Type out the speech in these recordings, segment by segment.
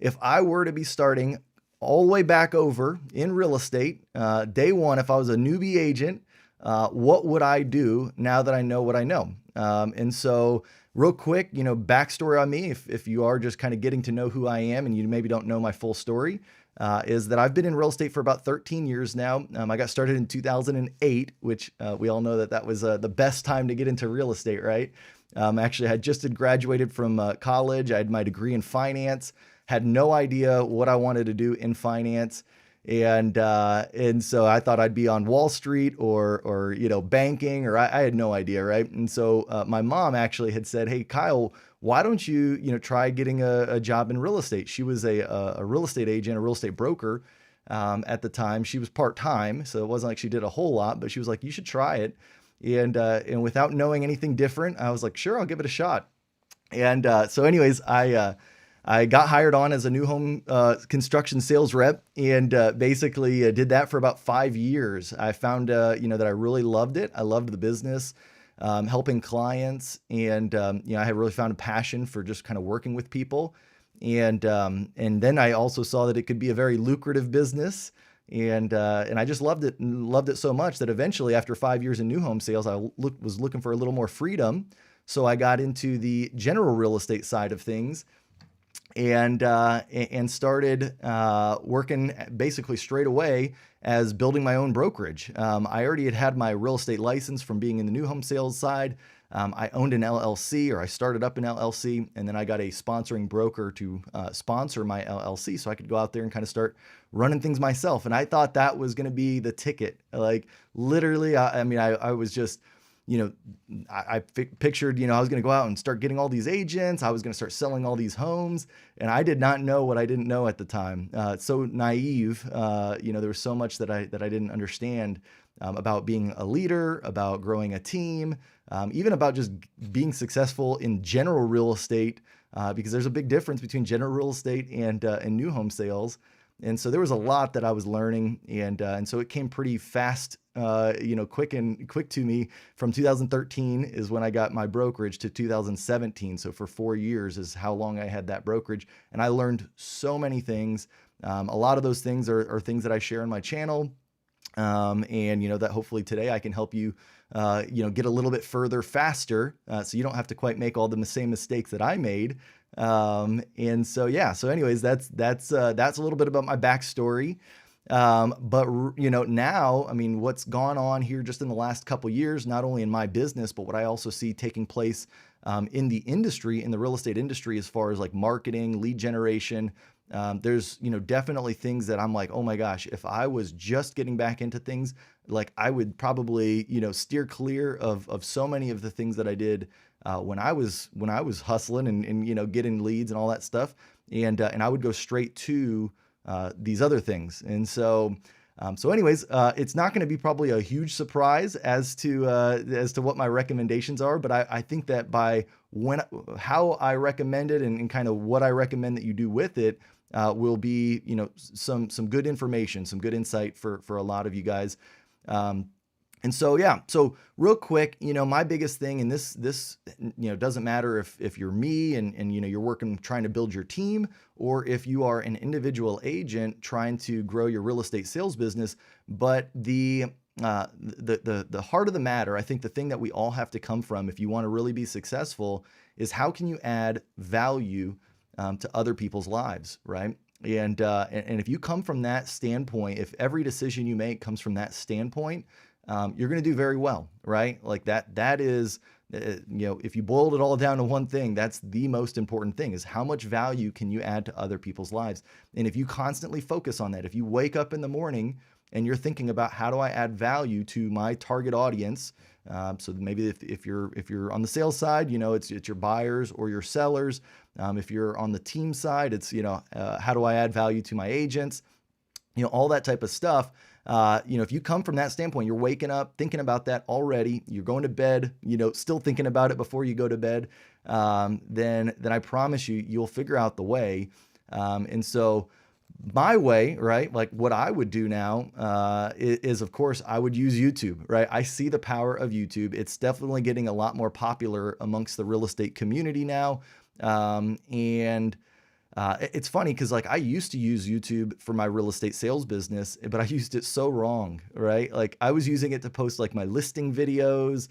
if I were to be starting all the way back over in real estate, day one, if I was a newbie agent, what would I do now that I know what I know? And so real quick, backstory on me, if you are just kind of getting to know who I am and you maybe don't know my full story, is that I've been in real estate for about 13 years now. I got started in 2008, which we all know that was the best time to get into real estate, right? Actually, I had just had graduated from college. I had my degree in finance, had no idea what I wanted to do in finance. And so I thought I'd be on Wall Street or banking, or I had no idea, right? And so my mom actually had said, "Hey, Kyle, why don't you try getting a job in real estate?" She was a real estate agent, a real estate broker at the time. She was part time, so it wasn't like she did a whole lot, but she was like, "You should try it." And without knowing anything different, I was like, "Sure, I'll give it a shot." And so, anyways, I got hired on as a new home construction sales rep, and basically did that for about 5 years. I found that I really loved it. I loved the business, helping clients, and I had really found a passion for just kind of working with people. And then I also saw that it could be a very lucrative business. And I just loved it so much that eventually, after 5 years in new home sales, I was looking for a little more freedom. So I got into the general real estate side of things, and started working basically straight away as building my own brokerage. I already had my real estate license from being in the new home sales side. I owned an LLC, or I started up an LLC, and then I got a sponsoring broker to sponsor my LLC so I could go out there and kind of start running things myself. And I thought that was going to be the ticket. Like literally, I was just, I pictured, I was going to go out and start getting all these agents. I was going to start selling all these homes, and I did not know what I didn't know at the time. It's so naive. There was so much that I didn't understand about being a leader, about growing a team, even about just being successful in general real estate, because there's a big difference between general real estate and new home sales. And so there was a lot that I was learning, and so it came pretty fast, quick to me. From 2013 is when I got my brokerage to 2017. So for 4 years is how long I had that brokerage, and I learned so many things. A lot of those things are things that I share on my channel, and that hopefully today I can help you, get a little bit further faster, so you don't have to quite make all the same mistakes that I made. And so, yeah, so anyways, that's a little bit about my backstory. But now, what's gone on here just in the last couple years, not only in my business, but what I also see taking place, in the industry, in the real estate industry, as far as like marketing, lead generation. There's, definitely things that I'm like, oh my gosh, if I was just getting back into things, like I would probably, steer clear of so many of the things that I did when I was hustling and getting leads and all that stuff, and I would go straight to these other things. And so anyways, it's not going to be probably a huge surprise as to what my recommendations are, but I think that by how I recommend it and kind of what I recommend that you do with it, will be some good information, some good insight for a lot of you guys. And so, yeah, so real quick, my biggest thing, and this, doesn't matter if you're me and you're working, trying to build your team, or if you are an individual agent trying to grow your real estate sales business. But the heart of the matter, I think the thing that we all have to come from if you want to really be successful is how can you add value to other people's lives, right? And if you come from that standpoint, if every decision you make comes from that standpoint, you're going to do very well, right? Like that is, if you boiled it all down to one thing, that's the most important thing, is how much value can you add to other people's lives? And if you constantly focus on that, if you wake up in the morning and you're thinking about how do I add value to my target audience, so maybe if you're on the sales side, it's your buyers or your sellers. If you're on the team side, it's, how do I add value to my agents? All that type of stuff. If you come from that standpoint, you're waking up thinking about that already, you're going to bed, still thinking about it before you go to bed, then I promise you'll figure out the way. And so my way, right? Like what I would do now, is of course I would use YouTube, right? I see the power of YouTube. It's definitely getting a lot more popular amongst the real estate community now. And It's funny because like I used to use YouTube for my real estate sales business, but I used it so wrong, right? Like I was using it to post like my listing videos,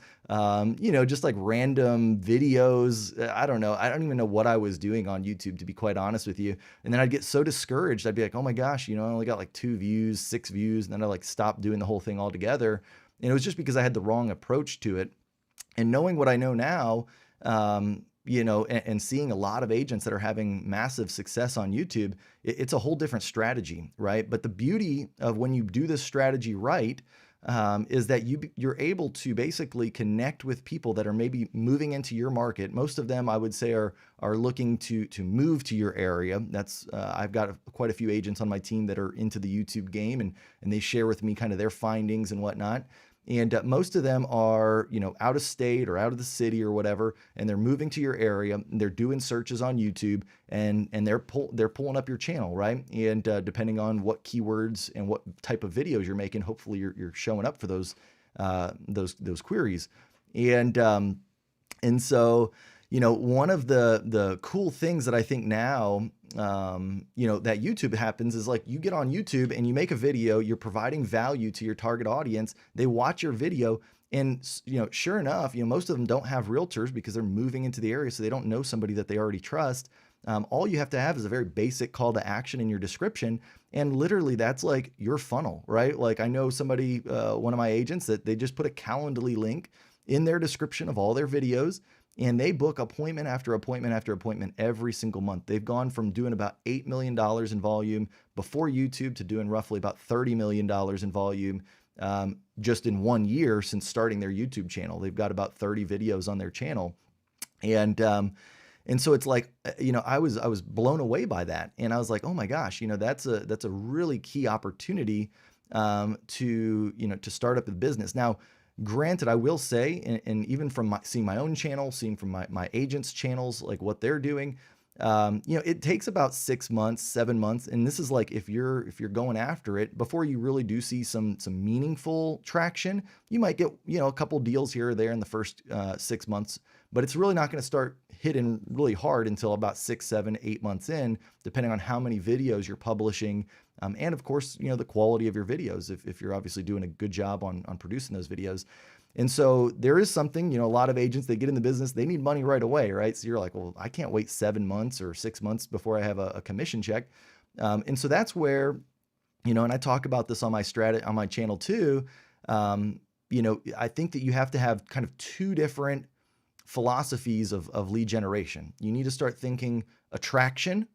just like random videos. I don't know. I don't even know what I was doing on YouTube, to be quite honest with you. And then I'd get so discouraged. I'd be like, oh my gosh, I only got like 2 views, 6 views. And then I like stopped doing the whole thing altogether. And it was just because I had the wrong approach to it. And knowing what I know now, and seeing a lot of agents that are having massive success on YouTube, it's a whole different strategy, right? But the beauty of when you do this strategy right, is that you're able to basically connect with people that are maybe moving into your market. Most of them, I would say, are looking to move to your area. That's I've got quite a few agents on my team that are into the YouTube game, and they share with me kind of their findings and whatnot. And most of them are, out of state or out of the city or whatever, and they're moving to your area. And they're doing searches on YouTube, and they're pulling up your channel, right? And depending on what keywords and what type of videos you're making, hopefully you're showing up for those queries. And so, one of the cool things that I think now, that YouTube happens is like you get on YouTube and you make a video, you're providing value to your target audience. They watch your video, and sure enough, most of them don't have realtors because they're moving into the area, so they don't know somebody that they already trust. All you have to have is a very basic call to action in your description, and literally that's like your funnel, right? Like I know somebody, one of my agents, that they just put a Calendly link in their description of all their videos, and they book appointment after appointment after appointment every single month. They've gone from doing about $8 million in volume before YouTube to doing roughly about $30 million in volume just in 1 year since starting their YouTube channel. They've got about 30 videos on their channel. And so it's like, I was blown away by that. And I was like, oh my gosh, that's a really key opportunity to start up a business. Now, granted, I will say, and even from seeing my own channel, seeing from my agents' channels, like what they're doing, it takes about 6 months, 7 months. And this is like, if you're going after it before you really do see some meaningful traction, you might get, a couple deals here or there in the first 6 months, but it's really not going to start hitting really hard until about 6, 7, 8 months in, depending on how many videos you're publishing. And of course, the quality of your videos, if you're obviously doing a good job on producing those videos. And so there is something, a lot of agents, they get in the business, they need money right away, right? So you're like, well, I can't wait 7 months or 6 months before I have a commission check. And so that's where, and I talk about this on my on my channel too. I think that you have to have kind of two different philosophies of lead generation. You need to start thinking attraction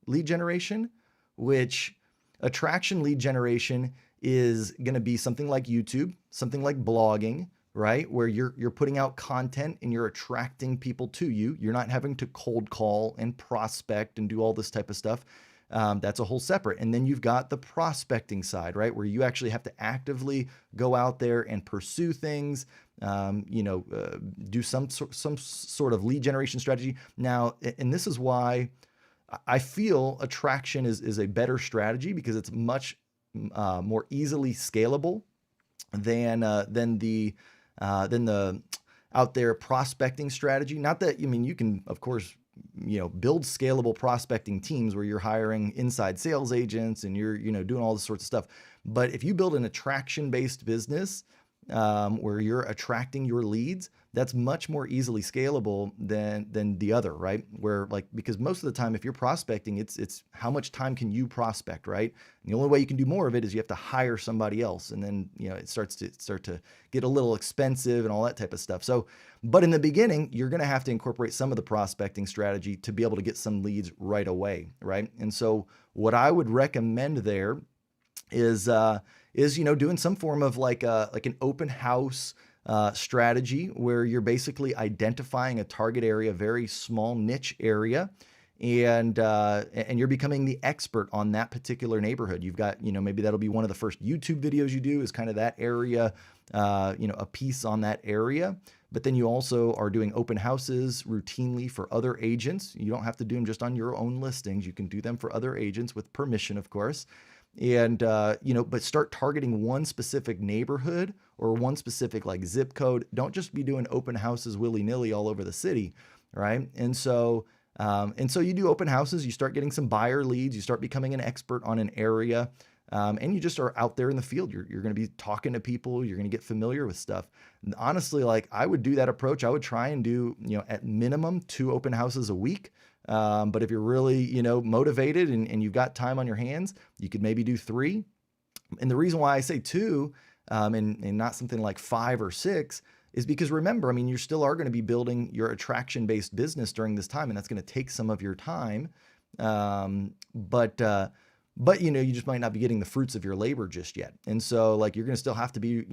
lead generation, which attraction lead generation is going to be something like YouTube, something like blogging, right? Where you're putting out content and you're attracting people to you. You're not having to cold call and prospect and do all this type of stuff. That's a whole separate. And then you've got the prospecting side, right? Where you actually have to actively go out there and pursue things, do some sort of lead generation strategy. Now, and this is why I feel attraction is a better strategy, because it's much more easily scalable than the out there prospecting strategy. Not that, you can, of course, build scalable prospecting teams where you're hiring inside sales agents and you're, doing all this sorts of stuff. But if you build an attraction-based business, where you're attracting your leads, that's much more easily scalable than the other, right? Where because most of the time, if you're prospecting, it's how much time can you prospect, right? And the only way you can do more of it is you have to hire somebody else, and then it starts to get a little expensive and all that type of stuff. So, but in the beginning, you're going to have to incorporate some of the prospecting strategy to be able to get some leads right away, right? And so, what I would recommend there is doing some form of like an open house strategy, where you're basically identifying a target area, very small niche area, and you're becoming the expert on that particular neighborhood. You've got, maybe that'll be one of the first YouTube videos you do, is kind of that area, a piece on that area. But then you also are doing open houses routinely for other agents. You don't have to do them just on your own listings. You can do them for other agents with permission, of course. And, but start targeting one specific neighborhood or one specific zip code. Don't just be doing open houses willy-nilly all over the city, right? And so, And so you do open houses, you start getting some buyer leads, you start becoming an expert on an area, and you just are out there in the field. You're going to be talking to people, you're going to get familiar with stuff. And honestly, like I would do that approach. I would try and do, at minimum 2 open houses a week. But if you're really, motivated and you've got time on your hands, you could maybe do 3. And the reason why I say 2, and not something like 5 or 6 is because remember, I mean, you still are going to be building your attraction-based business during this time, and that's going to take some of your time. But you just might not be getting the fruits of your labor just yet. And so like, you're going to still have to be,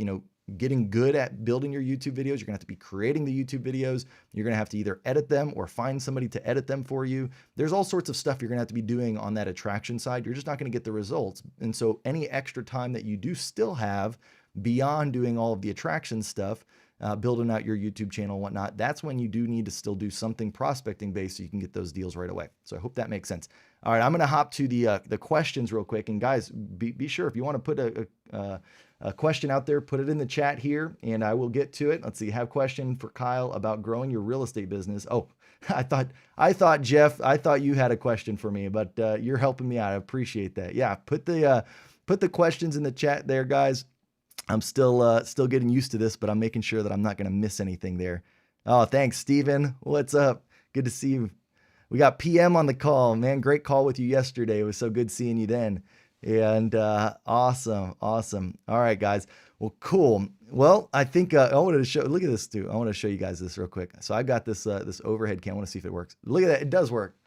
getting good at building your YouTube videos. You're gonna have to be creating the YouTube videos. You're gonna have to either edit them or find somebody to edit them for you. There's all sorts of stuff you're gonna have to be doing on that attraction side. You're just not gonna get the results. And so any extra time that you do still have beyond doing all of the attraction stuff, building out your YouTube channel and whatnot, that's when you do need to still do something prospecting based so you can get those deals right away. So I hope that makes sense. All right, I'm going to hop to the questions real quick. And guys, be sure if you want to put a question out there, put it in the chat here and I will get to it. Let's see, have question for Kyle about growing your real estate business. Oh, I thought Jeff, I thought you had a question for me, but you're helping me out. I appreciate that. Yeah, put the questions in the chat there, guys. I'm still getting used to this, but I'm making sure that I'm not going to miss anything there. Oh, thanks, Steven. What's up? Good to see you. We got PM on the call, man. Great call with you yesterday. It was so good seeing you then. And awesome. All right, guys. Well, cool. Well, I think I wanted to show. Look at this too. I want to show you guys this real quick. So I got this overhead cam. I want to see if it works. Look at that. It does work.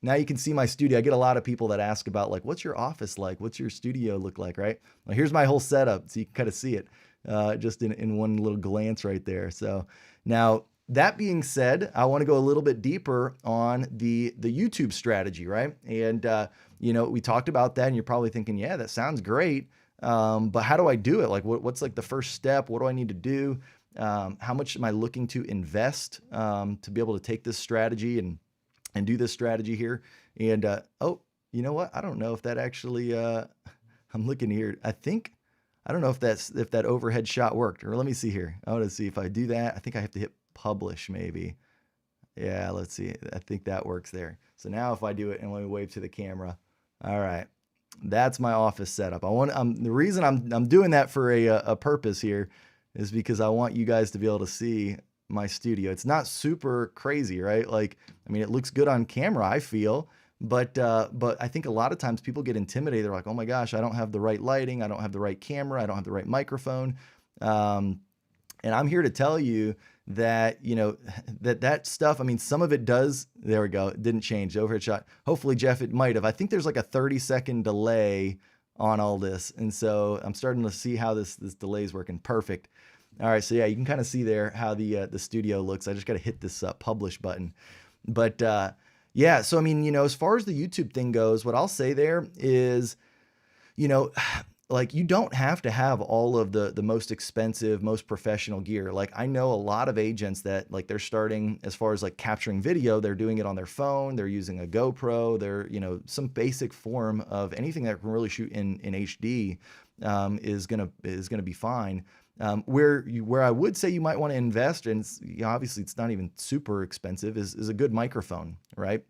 Now you can see my studio. I get a lot of people that ask about like, what's your office like? What's your studio look like, right? Well, here's my whole setup. So you can kind of see it just in one little glance right there. So now that being said, I want to go a little bit deeper on the YouTube strategy, right? And, we talked about that and you're probably thinking, yeah, that sounds great. But how do I do it? Like what's like the first step? What do I need to do? How much am I looking to invest to be able to take this strategy and do this strategy here? And, oh, you know what? I don't know if that actually, I'm looking here. I don't know if that overhead shot worked, or let me see here. I want to see if I do that. I think I have to hit publish maybe. Yeah, let's see. I think that works there. So now if I do it and let me wave to the camera. All right. That's my office setup. The reason I'm doing that for a purpose here is because I want you guys to be able to see my studio. It's not super crazy, right? Like, I mean, it looks good on camera, I feel, but I think a lot of times people get intimidated. They're like, oh my gosh, I don't have the right lighting. I don't have the right camera. I don't have the right microphone. And I'm here to tell you that, that stuff, I mean, some of it does, there we go. It didn't change the overhead shot. Hopefully, Jeff, it might've. I think there's like a 30-second delay on all this. And so I'm starting to see how this delay is working. Perfect. All right, so yeah, you can kind of see there how the studio looks. I just got to hit this publish button. But yeah, so I mean, as far as the YouTube thing goes, what I'll say there is, like you don't have to have all of the most expensive, most professional gear. Like I know a lot of agents that like they're starting as far as like capturing video, they're doing it on their phone, they're using a GoPro, they're, some basic form of anything that can really shoot in HD is gonna be fine. Where I would say you might want to invest, and obviously it's not even super expensive, is a good microphone, right?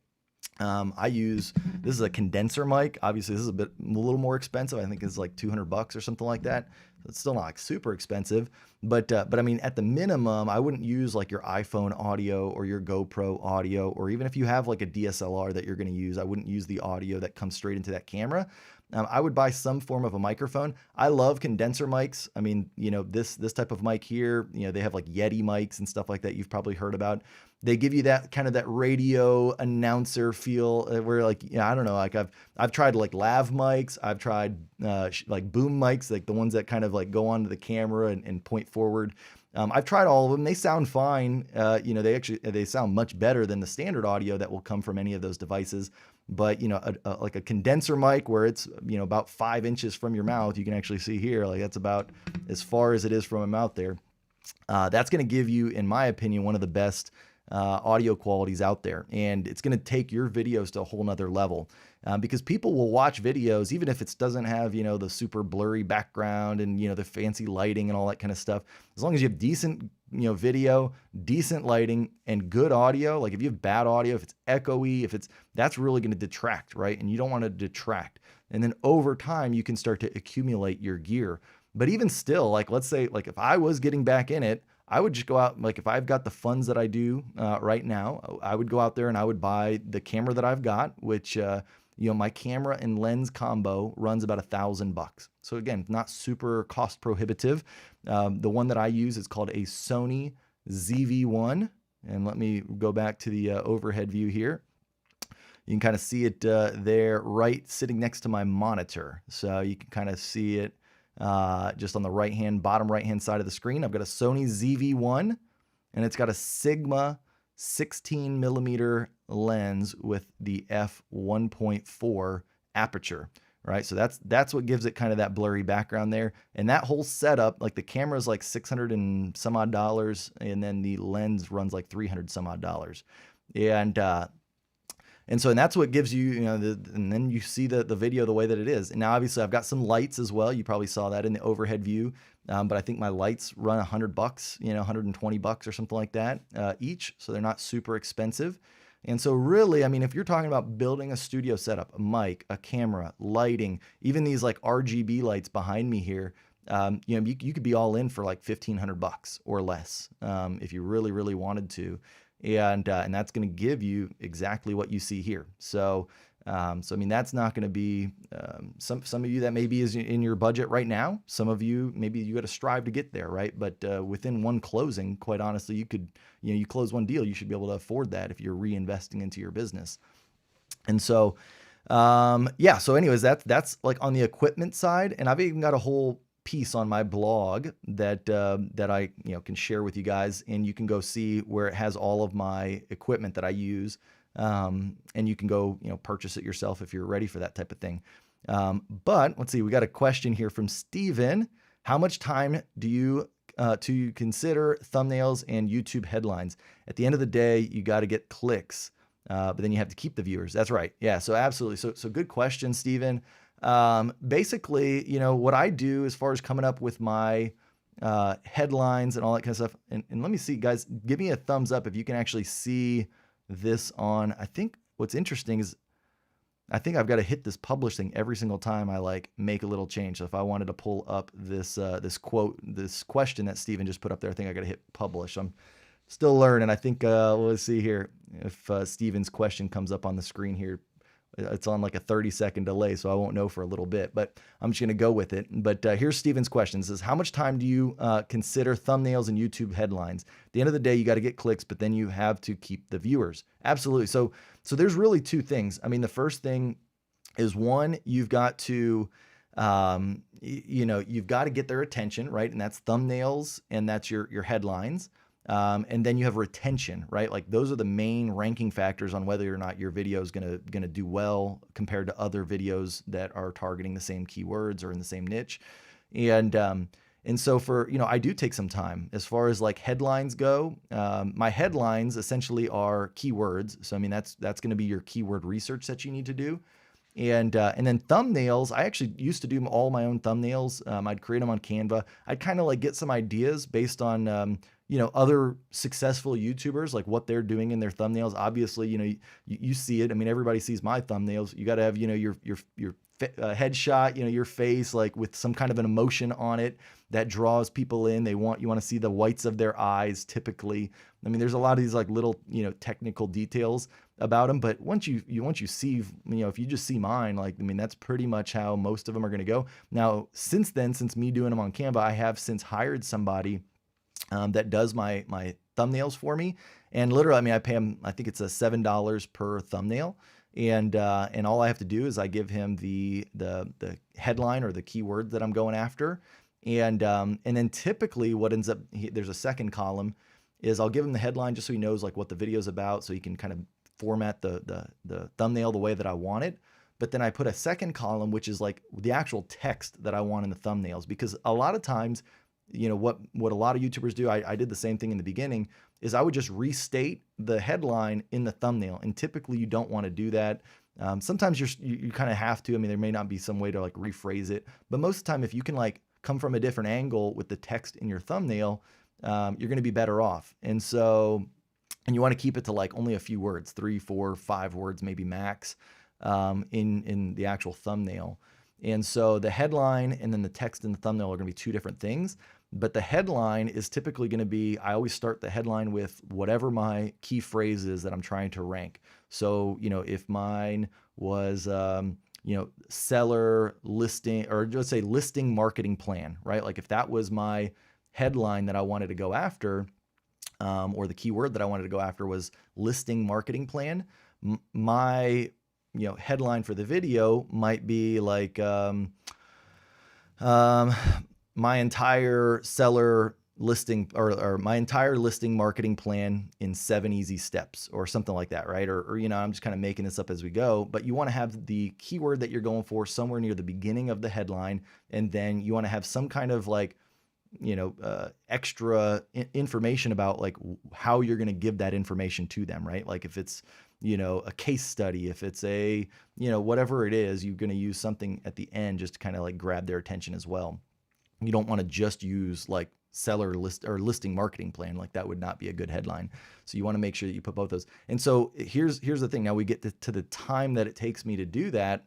This is a condenser mic. Obviously this is a little more expensive. I think it's like $200 or something like that. It's still not like super expensive, but I mean, at the minimum, I wouldn't use like your iPhone audio or your GoPro audio, or even if you have like a DSLR that you're going to use, I wouldn't use the audio that comes straight into that camera. I would buy some form of a microphone. I love condenser mics. I mean, this type of mic here, they have like Yeti mics and stuff like that you've probably heard about. They give you that kind of that radio announcer feel where like, I don't know, like I've tried like lav mics. I've tried like boom mics, like the ones that kind of like go onto the camera and point forward. I've tried all of them. They sound fine. They sound much better than the standard audio that will come from any of those devices. But, like a condenser mic where it's, about 5 inches from your mouth, you can actually see here, like that's about as far as it is from a mouth there. That's going to give you, in my opinion, one of the best audio qualities out there. And it's going to take your videos to a whole nother level. because people will watch videos, even if it doesn't have, the super blurry background and, the fancy lighting and all that kind of stuff. As long as you have decent, video, decent lighting and good audio, like if you have bad audio, if it's echoey, that's really going to detract, right? And you don't want to detract. And then over time, you can start to accumulate your gear. But even still, like, let's say, like if I was getting back in it, I would just go out, like if I've got the funds that I do right now, I would go out there and I would buy the camera that I've got, which, my camera and lens combo runs about $1,000. So again, not super cost prohibitive. The one that I use is called a Sony ZV-1. And let me go back to the overhead view here. You can kind of see it there, right sitting next to my monitor. So you can kind of see it just on the bottom right-hand side of the screen. I've got a Sony ZV-1, and it's got a Sigma 16 millimeter lens with the f1.4 aperture, right? So that's what gives it kind of that blurry background there. And that whole setup, like the camera is like $600 and some odd, and then the lens runs like $300 some odd. And that's what gives you, and then you see the video the way that it is. And now, obviously, I've got some lights as well. You probably saw that in the overhead view. But I think my lights run $100, $120 or something like that each. So they're not super expensive. And so really, I mean, if you're talking about building a studio setup, a mic, a camera, lighting, even these like RGB lights behind me here, you could be all in for like $1,500 or less if you really, really wanted to. And that's going to give you exactly what you see here. So I mean, that's not going to be some of you that maybe is in your budget right now. Some of you, maybe you got to strive to get there, right? But within one closing, quite honestly, you could, you close one deal, you should be able to afford that if you're reinvesting into your business. And so, yeah. So anyways, that's like on the equipment side, and I've even got a whole piece on my blog that I can share with you guys, and you can go see where it has all of my equipment that I use, and you can go purchase it yourself if you're ready for that type of thing. But let's see, we got a question here from Steven. How much time do you to consider thumbnails and YouTube headlines? At the end of the day, you got to get clicks, but then you have to keep the viewers. That's right. Yeah. So absolutely. So good question, Steven. Basically, what I do as far as coming up with my headlines and all that kind of stuff, and let me see, guys, give me a thumbs up if you can actually see this on. I think what's interesting is I think I've got to hit this publish thing every single time I like make a little change. So if I wanted to pull up this this question that Steven just put up there, I think I got to hit publish. I'm still learning. I think let's see here if Steven's question comes up on the screen here. It's on like a 30-second delay, so I won't know for a little bit, but I'm just going to go with it. But here's Steven's question. It says, how much time do you consider thumbnails and YouTube headlines? At the end of the day, you got to get clicks, but then you have to keep the viewers. Absolutely. So there's really two things. I mean, the first thing is, one, you've got to, you've got to get their attention, right? And that's thumbnails and that's your headlines. And then you have retention, right? Like those are the main ranking factors on whether or not your video is gonna do well compared to other videos that are targeting the same keywords or in the same niche. And so for, I do take some time as far as like headlines go. My headlines essentially are keywords. So, I mean, that's going to be your keyword research that you need to do. And then thumbnails, I actually used to do all my own thumbnails. I'd create them on Canva. I'd kind of like get some ideas based on, other successful YouTubers, like what they're doing in their thumbnails. Obviously, you see it. I mean, everybody sees my thumbnails. You got to have, your headshot, your face, like with some kind of an emotion on it that draws people in. You want to see the whites of their eyes typically. I mean, there's a lot of these like little, technical details about them, but once you see, if you just see mine, like, I mean, that's pretty much how most of them are going to go. Now, since me doing them on Canva, I have since hired somebody that does my thumbnails for me. And literally, I mean, I pay him, I think it's $7 per thumbnail. And all I have to do is I give him the headline or the keyword that I'm going after. And then typically what ends up, there's a second column, is I'll give him the headline just so he knows like what the video's about, so he can kind of format the thumbnail the way that I want it. But then I put a second column, which is like the actual text that I want in the thumbnails, because a lot of times, what a lot of YouTubers do, I did the same thing in the beginning, is I would just restate the headline in the thumbnail. And typically you don't want to do that. Sometimes you kind of have to. I mean, there may not be some way to like rephrase it, but most of the time, if you can like come from a different angle with the text in your thumbnail, you're going to be better off. And you want to keep it to like only a few words, 3, 4, 5 words, maybe max, in the actual thumbnail. And so the headline and then the text in the thumbnail are going to be two different things. But the headline is typically going to be, I always start the headline with whatever my key phrase is that I'm trying to rank. So, if mine was, seller listing, or let's say listing marketing plan, right? Like if that was my headline that I wanted to go after, or the keyword that I wanted to go after was listing marketing plan, my headline for the video might be like, my entire seller listing, or my entire listing marketing plan in 7 easy steps, or something like that, right? Or I'm just kind of making this up as we go, but you want to have the keyword that you're going for somewhere near the beginning of the headline, and then you want to have some kind of like extra information about like how you're going to give that information to them, right? Like if it's a case study, if it's a whatever it is, you're going to use something at the end just to kind of like grab their attention as well. You don't want to just use like seller list or listing marketing plan. Like that would not be a good headline. So you want to make sure that you put both those. And so here's the thing. Now we get to the time that it takes me to do that.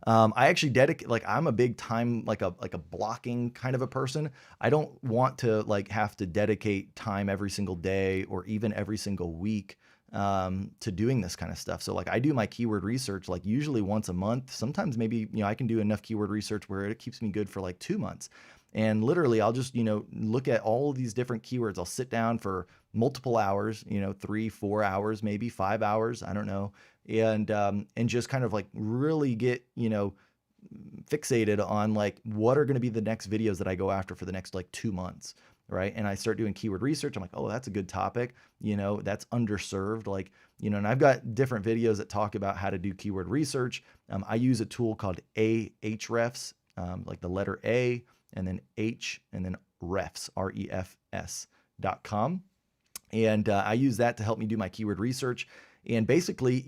I actually dedicate, like I'm a big time, like a blocking kind of a person. I don't want to like have to dedicate time every single day or even every single week to doing this kind of stuff. So like I do my keyword research like usually once a month. Sometimes maybe I can do enough keyword research where it keeps me good for like 2 months. And literally I'll just look at all of these different keywords. I'll sit down for multiple hours, 3, 4 hours, maybe 5 hours, I don't know, and just kind of like really get fixated on like what are going to be the next videos that I go after for the next like 2 months. Right. And I start doing keyword research. I'm like, oh, that's a good topic. That's underserved. Like, and I've got different videos that talk about how to do keyword research. I use a tool called Ahrefs, like the letter A and then H and then refs, refs.com. And I use that to help me do my keyword research. And basically,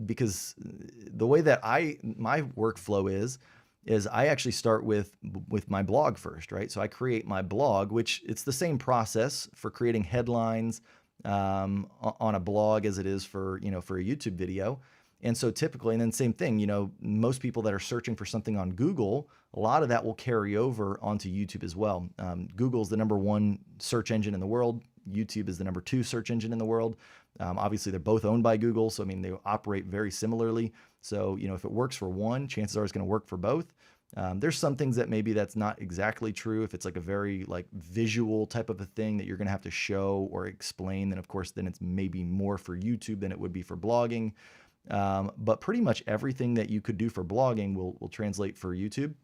because the way that my workflow is I actually start with my blog first, right? So I create my blog, which it's the same process for creating headlines on a blog as it is for, for a YouTube video. And so typically, and then same thing, most people that are searching for something on Google, a lot of that will carry over onto YouTube as well. Google's the #1 search engine in the world. YouTube is the #2 search engine in the world. Obviously, they're both owned by Google. So, I mean, they operate very similarly. So, if it works for one, chances are it's going to work for both. There's some things that maybe that's not exactly true. If it's like a very like visual type of a thing that you're going to have to show or explain, then of course, then it's maybe more for YouTube than it would be for blogging. But pretty much everything that you could do for blogging will translate for YouTube.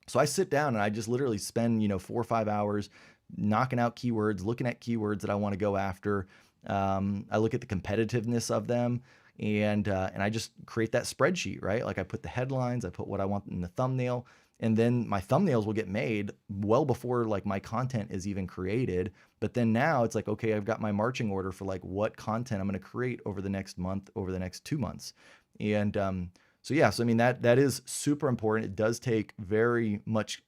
So I sit down and I just literally spend, 4 or 5 hours knocking out keywords, looking at keywords that I want to go after. I look at the competitiveness of them, and I just create that spreadsheet, right? Like I put the headlines, I put what I want in the thumbnail, and then my thumbnails will get made well before like my content is even created. But then now it's like, okay, I've got my marching order for like what content I'm going to create over the next month, over the next 2 months. And so yeah, so I mean that is super important. It does take very much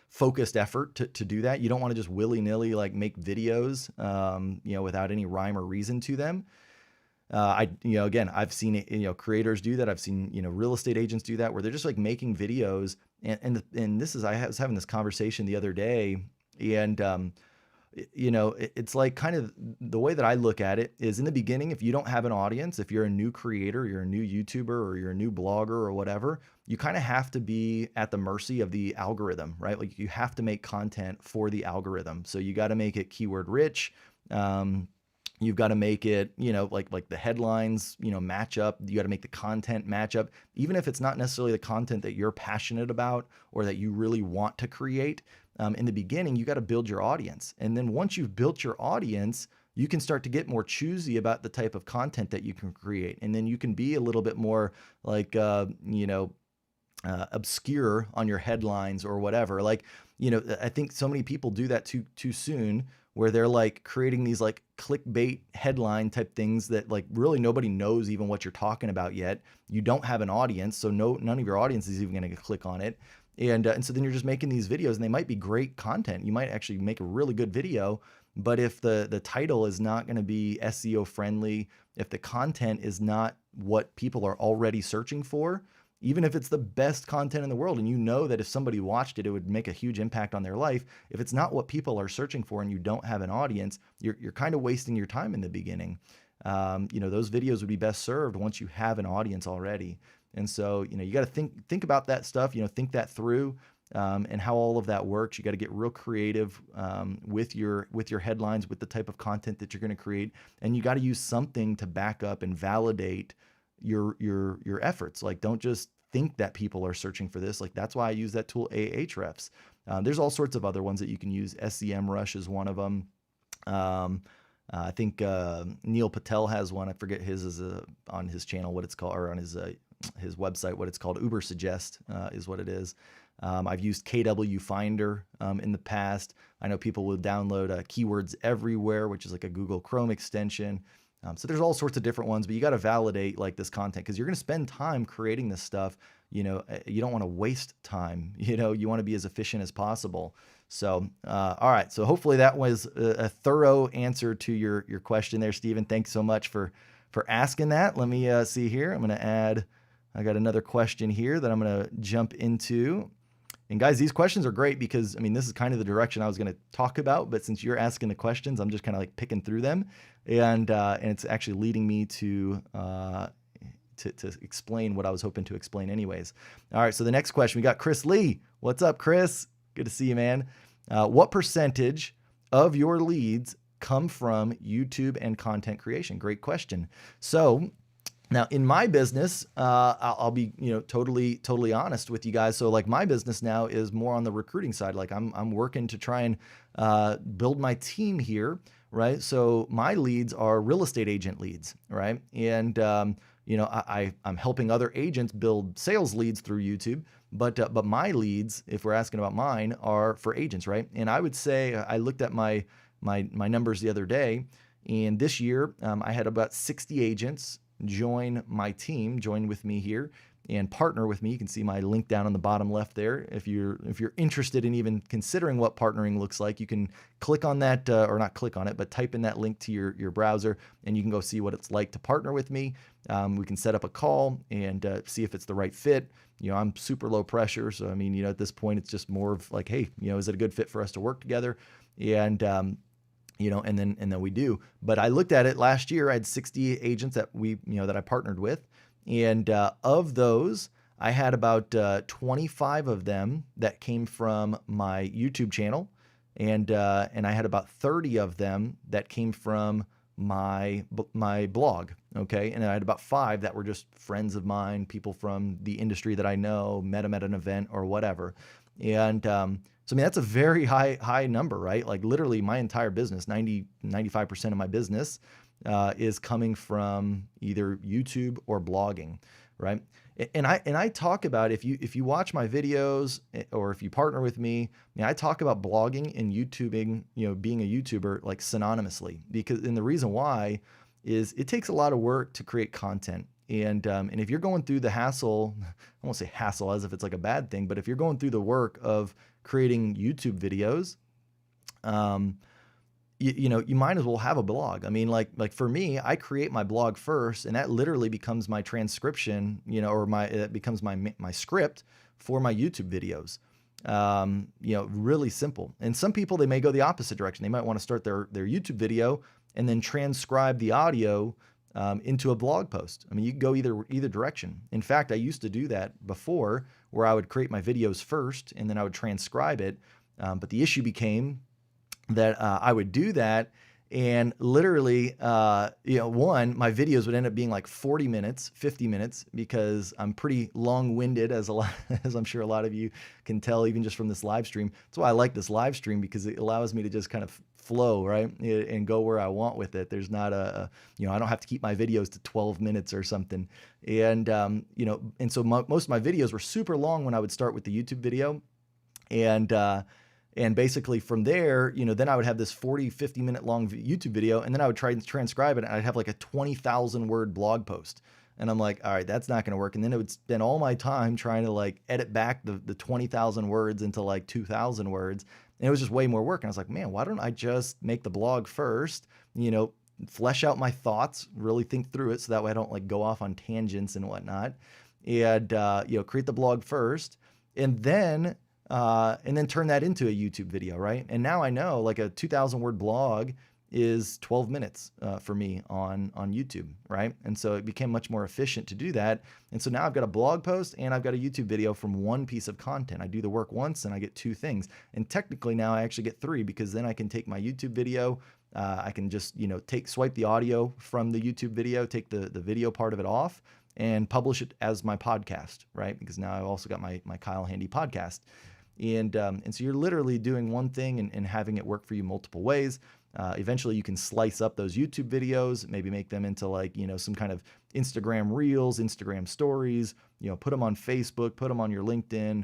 focused effort to do that. You don't want to just willy-nilly like make videos, without any rhyme or reason to them. Again, I've seen, creators do that. I've seen, real estate agents do that where they're just like making videos. And this is, I was having this conversation the other day, and, it's like kind of the way that I look at it is in the beginning, if you don't have an audience, if you're a new creator, you're a new YouTuber, or you're a new blogger or whatever, you kind of have to be at the mercy of the algorithm, right? Like you have to make content for the algorithm. So you got to make it keyword rich. You've got to make it, like the headlines, match up. You got to make the content match up, even if it's not necessarily the content that you're passionate about or that you really want to create. In the beginning, you got to build your audience. And then once you've built your audience, you can start to get more choosy about the type of content that you can create. And then you can be a little bit more like, obscure on your headlines or whatever. Like, I think so many people do that too soon, where they're like creating these like clickbait headline type things that like really nobody knows even what you're talking about yet. You don't have an audience, so none of your audience is even going to click on it. And so then you're just making these videos, and they might be great content. You might actually make a really good video, but if the title is not going to be SEO friendly, if the content is not what people are already searching for, even if it's the best content in the world, and you know that if somebody watched it, it would make a huge impact on their life. If it's not what people are searching for and you don't have an audience, you're kind of wasting your time in the beginning. Those videos would be best served once you have an audience already. And so, you got to think about that stuff, think that through, and how all of that works. You got to get real creative with your headlines, with the type of content that you're going to create, and you got to use something to back up and validate your efforts. Like, don't just think that people are searching for this. Like, that's why I use that tool Ahrefs. There's all sorts of other ones that you can use. SEMrush is one of them. I think Neil Patel has one. I forget his is on his channel what it's called, or on his website what it's called. Ubersuggest is what it is. I've used KW Finder in the past. I know people will download Keywords Everywhere, which is like a Google Chrome extension. So there's all sorts of different ones, but you got to validate like this content, because you're going to spend time creating this stuff. You don't want to waste time. You want to be as efficient as possible. So, all right. So hopefully that was a thorough answer to your question there, Stephen. Thanks so much for asking that. Let me see here. I'm going to add, I got another question here that I'm going to jump into. And guys, these questions are great because, this is kind of the direction I was going to talk about, but since you're asking the questions, I'm just kind of like picking through them, and it's actually leading me to explain what I was hoping to explain anyways. All right, so the next question, we got Chris Lee. What's up, Chris? Good to see you, man. What percentage of your leads come from YouTube and content creation? Great question. So now in my business, I'll be, totally honest with you guys. So like my business now is more on the recruiting side. Like I'm working to try and build my team here, right? So my leads are real estate agent leads, right? And I'm helping other agents build sales leads through YouTube, but my leads, if we're asking about mine, are for agents, right? And I would say I looked at my numbers the other day, and this year I had about 60 agents join my team, join with me here and partner with me. You can see my link down on the bottom left there. If you're interested in even considering what partnering looks like, you can click on that, or not click on it, but type in that link to your browser, and you can go see what it's like to partner with me. We can set up a call and see if it's the right fit. I'm super low pressure. So, at this point, it's just more of like, hey, is it a good fit for us to work together? And, and then we do. But I looked at it last year. I had 60 agents that that I partnered with. And of those, I had about 25 of them that came from my YouTube channel. And I had about 30 of them that came from my blog. Okay. And I had about 5 that were just friends of mine, people from the industry that I know, met them at an event or whatever. And so, that's a very high number, right? Like literally my entire business, 95% of my business is coming from either YouTube or blogging, right? And I talk about, if you watch my videos or if you partner with me, I talk about blogging and YouTubing, being a YouTuber like synonymously, and the reason why is it takes a lot of work to create content. And if you're going through the hassle, I won't say hassle as if it's like a bad thing, but if you're going through the work of creating YouTube videos, you might as well have a blog. Like for me, I create my blog first, and that literally becomes my transcription, or it becomes my script for my YouTube videos. Really simple. And some people, they may go the opposite direction. They might want to start their YouTube video and then transcribe the audio into a blog post. You can go either direction. In fact, I used to do that before, where I would create my videos first and then I would transcribe it. But the issue became that I would do that, and literally, one, my videos would end up being like 40 minutes, 50 minutes, because I'm pretty long-winded, as I'm sure a lot of you can tell, even just from this live stream. That's why I like this live stream, because it allows me to just kind of flow, right, and go where I want with it. There's not I don't have to keep my videos to 12 minutes or something. And, and so most of my videos were super long when I would start with the YouTube video. And And basically from there, then I would have this 40, 50-minute long YouTube video, and then I would try and transcribe it, and I'd have like a 20,000 word blog post. And I'm like, all right, that's not going to work. And then it would spend all my time trying to like edit back the 20,000 words into like 2,000 words. And it was just way more work. And I was like, man, why don't I just make the blog first, flesh out my thoughts, really think through it, so that way I don't like go off on tangents and whatnot, and create the blog first, and then turn that into a YouTube video, right? And now I know like a 2,000 word blog is 12 minutes for me on YouTube, right? And so it became much more efficient to do that. And so now I've got a blog post and I've got a YouTube video from one piece of content. I do the work once and I get two things. And technically now I actually get three, because then I can take my YouTube video, I can just, swipe the audio from the YouTube video, take the video part of it off, and publish it as my podcast, right? Because now I've also got my Kyle Handy podcast. And so you're literally doing one thing and having it work for you multiple ways. Eventually you can slice up those YouTube videos, maybe make them into like, some kind of Instagram reels, Instagram stories, put them on Facebook, put them on your LinkedIn,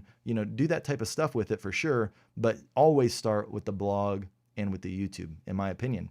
do that type of stuff with it for sure. But always start with the blog and with the YouTube, in my opinion.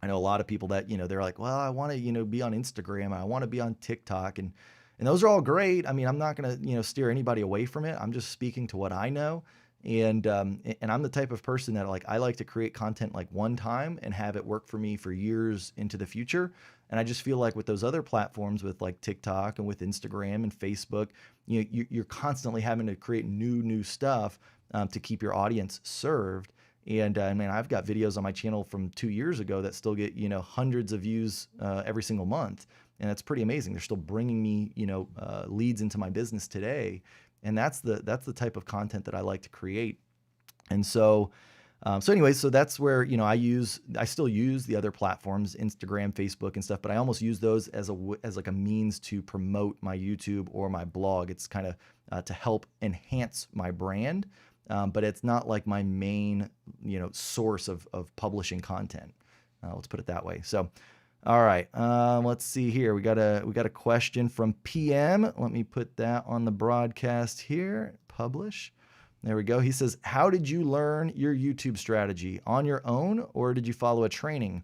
I know a lot of people that, they're like, well, I want to, be on Instagram. I want to be on TikTok. And those are all great. I mean, I'm not going to, steer anybody away from it. I'm just speaking to what I know. And I'm the type of person that I like to create content like one time and have it work for me for years into the future. And I just feel like with those other platforms, with like TikTok and with Instagram and Facebook, you're constantly having to create new stuff to keep your audience served. And man, I've got videos on my channel from 2 years ago that still get, hundreds of views every single month. And that's pretty amazing. They're still bringing me, leads into my business today. And that's the type of content that I like to create. And so that's where, I still use the other platforms, Instagram, Facebook and stuff, but I almost use those as like a means to promote my YouTube or my blog. It's kind of to help enhance my brand. But it's not like my main, source of publishing content. Let's put it that way. So, all right, let's see here. We got a question from PM. Let me put that on the broadcast here. Publish. There we go. He says, how did you learn your YouTube strategy? On your own, or did you follow a training?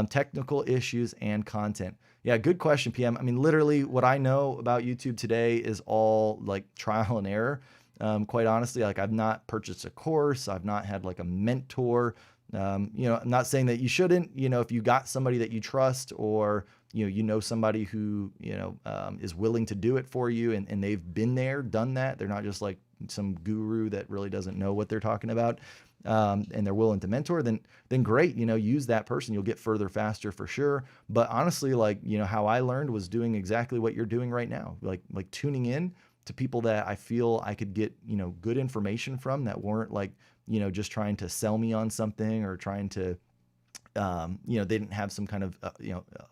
Technical issues and content. Yeah, good question, PM. I mean, literally what I know about YouTube today is all like trial and error. Quite honestly, like I've not purchased a course. I've not had like a mentor. I'm not saying that you shouldn't, if you got somebody that you trust, or, somebody who, is willing to do it for you, and they've been there, done that. They're not just like some guru that really doesn't know what they're talking about. And they're willing to mentor, then great, use that person. You'll get further faster for sure. But honestly, like, how I learned was doing exactly what you're doing right now, like tuning in to people that I feel I could get, good information from, that weren't like, just trying to sell me on something, or trying to, they didn't have some kind of,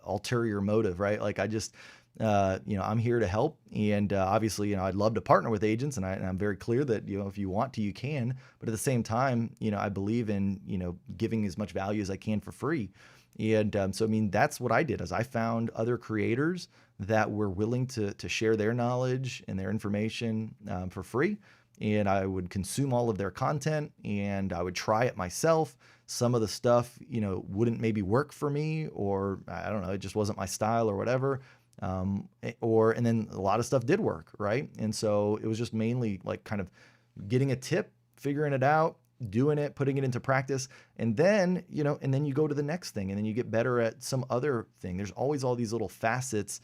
ulterior motive, right? Like I just, I'm here to help. And obviously, I'd love to partner with agents, and I'm very clear that, if you want to, you can. But at the same time, I believe in, giving as much value as I can for free. And so, I mean, that's what I did, is I found other creators that were willing to share their knowledge and their information for free. And I would consume all of their content, and I would try it myself. Some of the stuff, wouldn't maybe work for me, or I don't know, it just wasn't my style or whatever. And then a lot of stuff did work, right? And so it was just mainly like kind of getting a tip, figuring it out, doing it, putting it into practice. And then, and then you go to the next thing, and then you get better at some other thing. There's always all these little facets,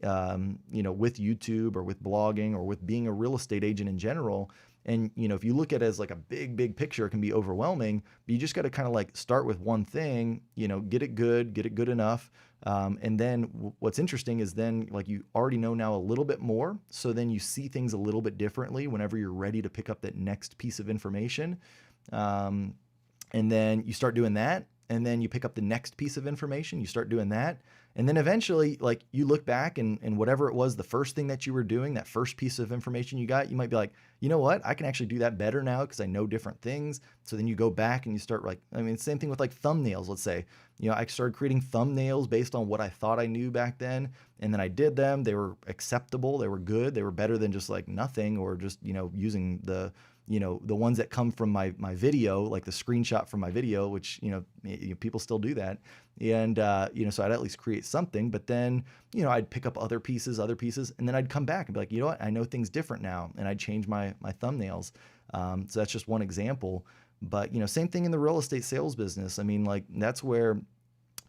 with YouTube or with blogging or with being a real estate agent in general. And, if you look at it as like a big picture, it can be overwhelming, but you just got to kind of like start with one thing, get it good enough. And then what's interesting is then like you already know now a little bit more. So then you see things a little bit differently whenever you're ready to pick up that next piece of information. And then you start doing that. And then you pick up the next piece of information, you start doing that. And then eventually, like, you look back and whatever it was, the first thing that you were doing, that first piece of information you got, you might be like, you know what, I can actually do that better now because I know different things. So then you go back and you start like, I mean, same thing with like thumbnails, let's say, I started creating thumbnails based on what I thought I knew back then. And then I did them, they were acceptable, they were good, they were better than just like nothing, or just, using the, the ones that come from my video, like the screenshot from my video, which, people still do that. And, so I'd at least create something, but then, I'd pick up other pieces, and then I'd come back and be like, you know what, I know things different now. And I'd change my thumbnails. So that's just one example, but, same thing in the real estate sales business. I mean, like that's where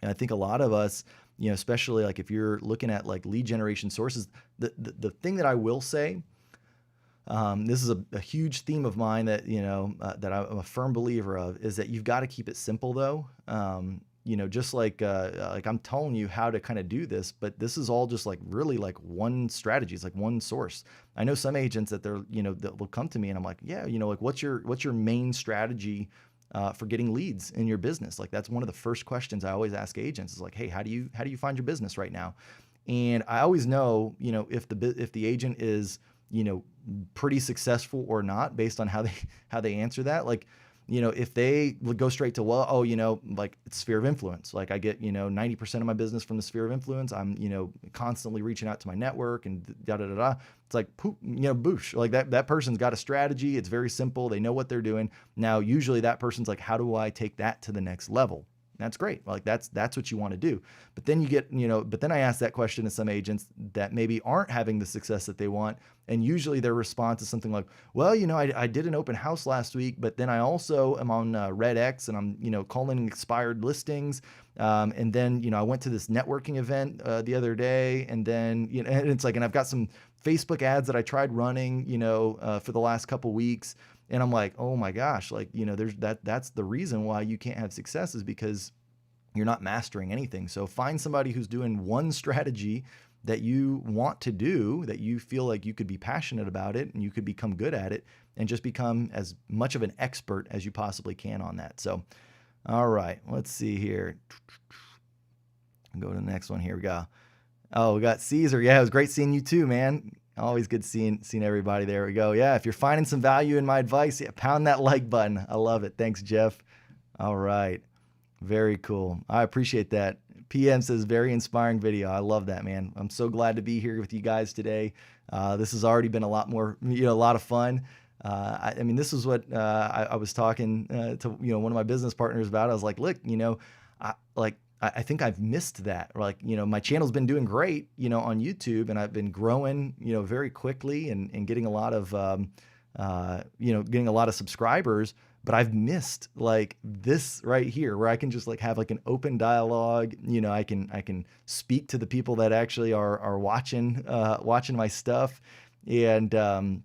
I think a lot of us, especially like if you're looking at like lead generation sources, the thing that I will say, this is a huge theme of mine that, that I'm a firm believer of, is that you've got to keep it simple though. Just like I'm telling you how to kind of do this, but this is all just like really like one strategy. It's like one source. I know some agents that that will come to me and I'm like, yeah, like what's your main strategy for getting leads in your business? Like that's one of the first questions I always ask agents is like, hey, how do you find your business right now? And I always know, if the agent is, pretty successful or not based on how they answer that. Like, if they would go straight to, well, like it's sphere of influence. Like I get, 90% of my business from the sphere of influence. I'm, constantly reaching out to my network and da da da da. It's like poop, boosh. Like that person's got a strategy. It's very simple. They know what they're doing. Now, usually that person's like, how do I take that to the next level? That's great. Like that's what you want to do. But then you get, but then I ask that question to some agents that maybe aren't having the success that they want. And usually their response is something like, well, I did an open house last week, but then I also am on Red X and I'm, calling expired listings. And then, I went to this networking event the other day and then, and it's like, and I've got some Facebook ads that I tried running, for the last couple weeks. And I'm like, oh my gosh, like, that's the reason why you can't have success is because you're not mastering anything. So find somebody who's doing one strategy that you want to do, that you feel like you could be passionate about it and you could become good at it and just become as much of an expert as you possibly can on that. So, all right, let's see here. Go to the next one. Here we go. Oh, we got Caesar. Yeah, it was great seeing you too, man. Always good seeing everybody. There we go. Yeah, if you're finding some value in my advice, yeah, pound that like button. I love it. Thanks, Jeff. All right. Very cool. I appreciate that. PM says, very inspiring video. I love that, man. I'm so glad to be here with you guys today. This has already been a lot more, a lot of fun. I mean, this is what I was talking to, one of my business partners about. I was like, look, I think I've missed that. Like, my channel's been doing great, on YouTube, and I've been growing, very quickly and getting a lot of, getting a lot of subscribers, but I've missed like this right here where I can just like have like an open dialogue. I can speak to the people that actually are watching my stuff. And,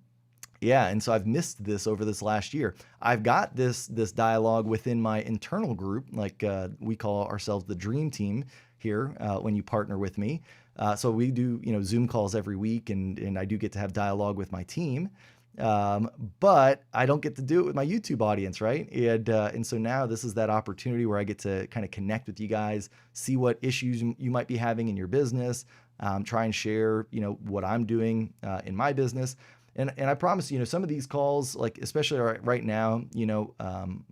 yeah, and so I've missed this over this last year. I've got this dialogue within my internal group, like we call ourselves the Dream Team here when you partner with me. So we do Zoom calls every week, and I do get to have dialogue with my team, but I don't get to do it with my YouTube audience, right? And so now this is that opportunity where I get to kind of connect with you guys, see what issues you might be having in your business, try and share what I'm doing in my business. And I promise, some of these calls, like especially right now,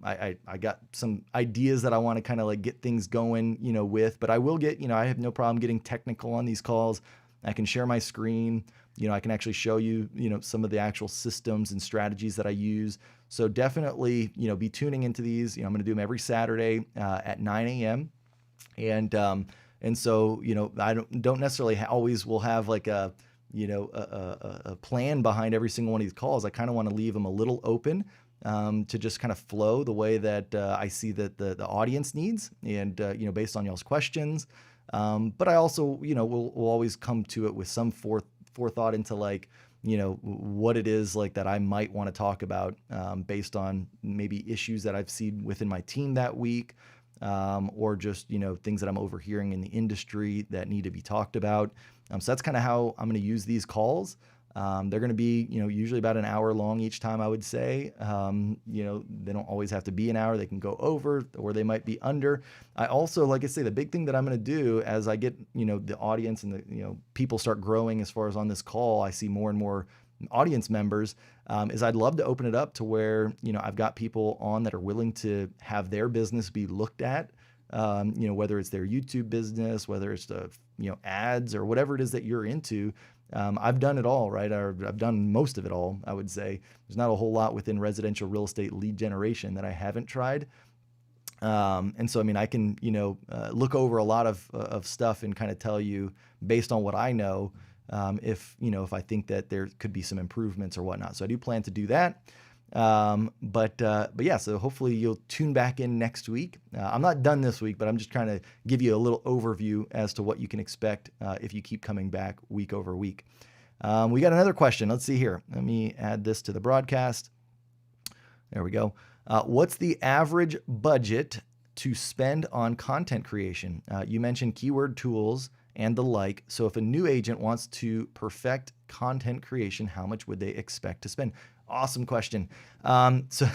I got some ideas that I want to kind of like get things going, with, but I will get, I have no problem getting technical on these calls. I can share my screen, I can actually show you, some of the actual systems and strategies that I use. So definitely, be tuning into these. I'm going to do them every Saturday at 9 a.m. And so, I don't necessarily always will have like a plan behind every single one of these calls. I kind of want to leave them a little open to just kind of flow the way that I see that the audience needs and, based on y'all's questions. But I also, will always come to it with some forethought into like, what it is like that I might want to talk about based on maybe issues that I've seen within my team that week. Or just, things that I'm overhearing in the industry that need to be talked about. So that's kind of how I'm going to use these calls. They're going to be, usually about an hour long each time, I would say. They don't always have to be an hour. They can go over or they might be under. I also, like I say, the big thing that I'm going to do as I get, the audience and the, people start growing as far as on this call, I see more and more audience members, is I'd love to open it up to where, I've got people on that are willing to have their business be looked at, whether it's their YouTube business, whether it's the, ads or whatever it is that you're into, I've done it all, right? Or I've done most of it all, I would say. There's not a whole lot within residential real estate lead generation that I haven't tried. And so, I mean, I can, look over a lot of stuff and kind of tell you based on what I know, if I think that there could be some improvements or whatnot. So I do plan to do that. But yeah, so hopefully you'll tune back in next week. I'm not done this week, but I'm just trying to give you a little overview as to what you can expect if you keep coming back week over week. We got another question. Let's see here. Let me add this to the broadcast. There we go. What's the average budget to spend on content creation? You mentioned keyword tools and the like. So if a new agent wants to perfect content creation, how much would they expect to spend? Awesome question. So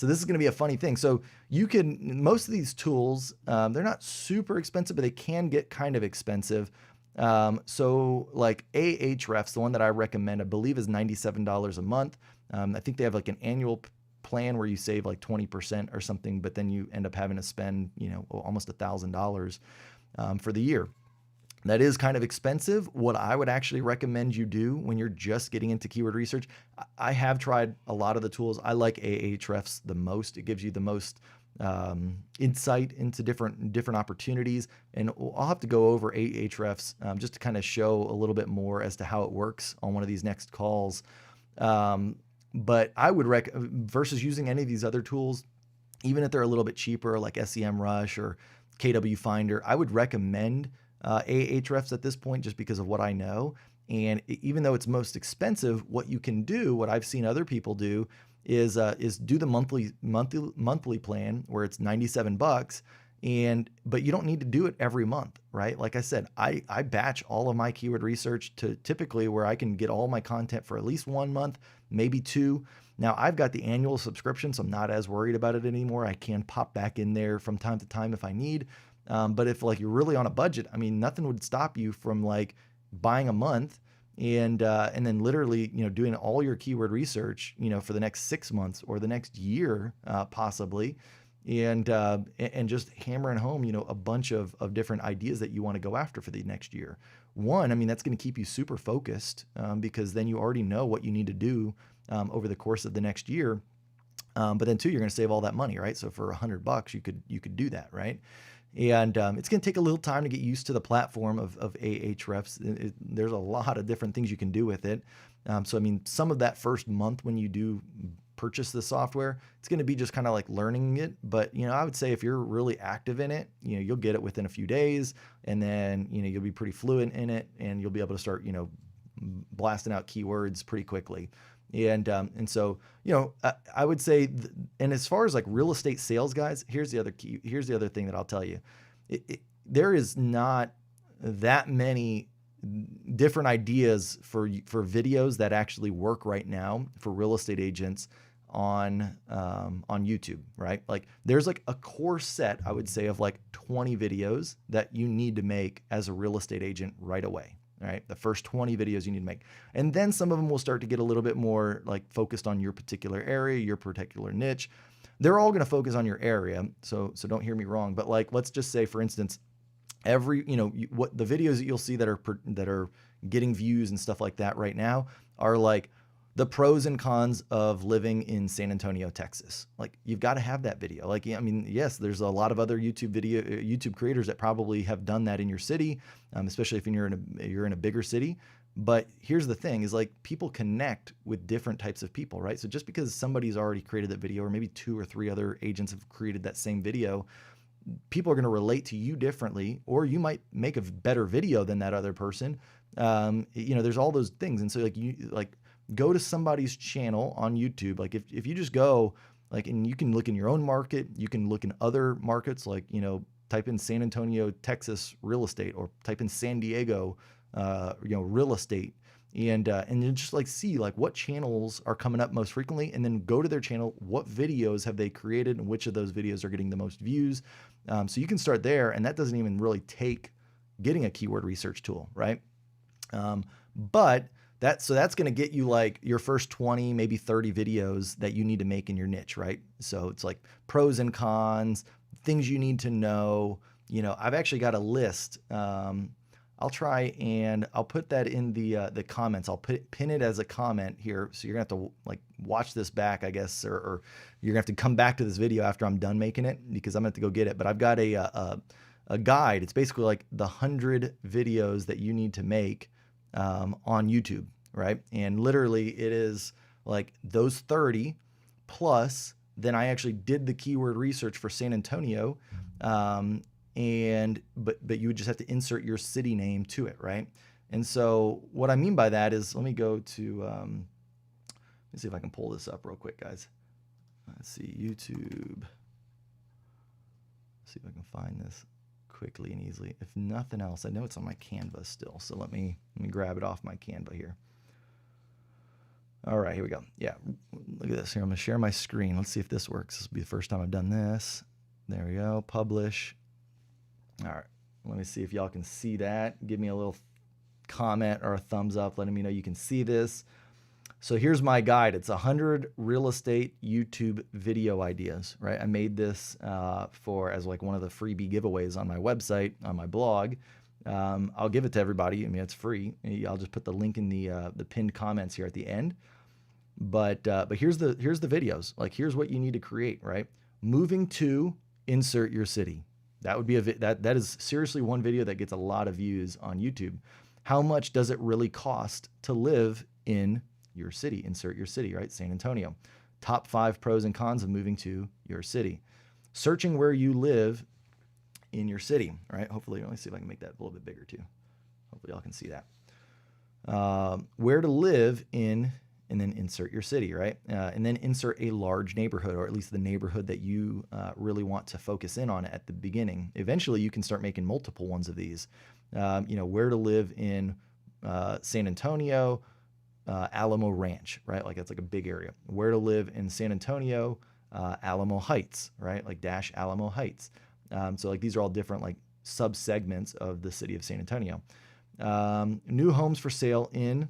this is going to be a funny thing. So most of these tools, they're not super expensive, but they can get kind of expensive. So like Ahrefs, the one that I recommend, I believe is $97 a month. I think they have like an annual plan where you save like 20% or something, but then you end up having to spend, almost $1,000 for the year. That is kind of expensive. What I would actually recommend you do when you're just getting into keyword research, I have tried a lot of the tools. I like Ahrefs the most. It gives you the most insight into different opportunities. And I'll have to go over Ahrefs just to kind of show a little bit more as to how it works on one of these next calls. But I would versus using any of these other tools, even if they're a little bit cheaper, like SEMrush or KW Finder, I would recommend Ahrefs at this point just because of what I know. And even though it's most expensive, what you can do, what I've seen other people do, is do the monthly plan where it's $97, but you don't need to do it every month, right? Like I said, I batch all of my keyword research to typically where I can get all my content for at least 1 month, maybe 2. Now I've got the annual subscription, so I'm not as worried about it anymore. I can pop back in there from time to time if I need. But if like you're really on a budget, I mean, nothing would stop you from like buying a month and then literally, doing all your keyword research, for the next 6 months or the next year, possibly, and just hammering home, a bunch of different ideas that you want to go after for the next year. One, I mean, that's going to keep you super focused because then you already know what you need to do over the course of the next year. But then two, you're going to save all that money, right? So for $100, you could do that, right? And it's going to take a little time to get used to the platform of Ahrefs. There's a lot of different things you can do with it. So, I mean, some of that first month when you do purchase the software, it's going to be just kind of like learning it. But, I would say if you're really active in it, you'll get it within a few days, and then, you'll be pretty fluent in it, and you'll be able to start, blasting out keywords pretty quickly. And so, I would say, and as far as like real estate sales guys, here's the other thing that I'll tell you. There is not that many different ideas for videos that actually work right now for real estate agents on YouTube, right? Like there's like a core set, I would say, of like 20 videos that you need to make as a real estate agent right away. Right, the first 20 videos you need to make. And then some of them will start to get a little bit more like focused on your particular area, your particular niche. They're all going to focus on your area. So don't hear me wrong, but like, let's just say, for instance, what the videos that you'll see that are getting views and stuff like that right now are like the pros and cons of living in San Antonio, Texas. Like you've got to have that video. Like, I mean, yes, there's a lot of other YouTube creators that probably have done that in your city, especially if you're in a bigger city. But here's the thing is like people connect with different types of people, right? So just because somebody's already created that video, or maybe 2 or 3 other agents have created that same video, people are going to relate to you differently, or you might make a better video than that other person. There's all those things. And so like go to somebody's channel on YouTube. Like if you just go like, and you can look in your own market, you can look in other markets, like, type in San Antonio, Texas real estate, or type in San Diego, real estate, and then just like see like what channels are coming up most frequently, and then go to their channel. What videos have they created, and which of those videos are getting the most views? So you can start there, and that doesn't even really take getting a keyword research tool, right? But that's going to get you like your first 20, maybe 30 videos that you need to make in your niche, right? So it's like pros and cons, things you need to know. I've actually got a list. I'll try and I'll put that in the comments. I'll pin it as a comment here. So you're gonna have to like watch this back, I guess, or you're gonna have to come back to this video after I'm done making it, because I'm gonna have to go get it. But I've got a guide. It's basically like the 100 videos that you need to make on YouTube, right? And literally it is like those 30 plus, then I actually did the keyword research for San Antonio. But you would just have to insert your city name to it, right? And so what I mean by that is, let me go to, let me see if I can pull this up real quick, guys. Let's see, YouTube. See if I can find this quickly and easily. If nothing else, I know it's on my Canva still, so let me grab it off my Canva here. All right, here we go. Yeah, look at this here. I'm gonna share my screen. Let's see if this works. This will be the first time I've done this. There we go, publish. All right, let me see if y'all can see that. Give me a little comment or a thumbs up letting me know you can see this. So here's my guide. It's 100 real estate YouTube video ideas, right? I made this as like one of the freebie giveaways on my website, on my blog. I'll give it to everybody. I mean, it's free. I'll just put the link in the pinned comments here at the end. But here's the videos. Like, here's what you need to create, right? Moving to, insert your city. That would be that is seriously one video that gets a lot of views on YouTube. How much does it really cost to live in your city? Insert your city, right? San Antonio. Top 5 pros and cons of moving to your city. Searching where you live in your city, right? Hopefully, let me see if I can make that a little bit bigger too. Hopefully y'all can see that. Where to live in, and then insert your city, right? And then insert a large neighborhood, or at least the neighborhood that you really want to focus in on at the beginning. Eventually, you can start making multiple ones of these. Where to live in San Antonio, Alamo Ranch, right? Like that's like a big area. Where to live in San Antonio, Alamo Heights, right? Like dash Alamo Heights. So like these are all different like sub-segments of the city of San Antonio. New homes for sale in,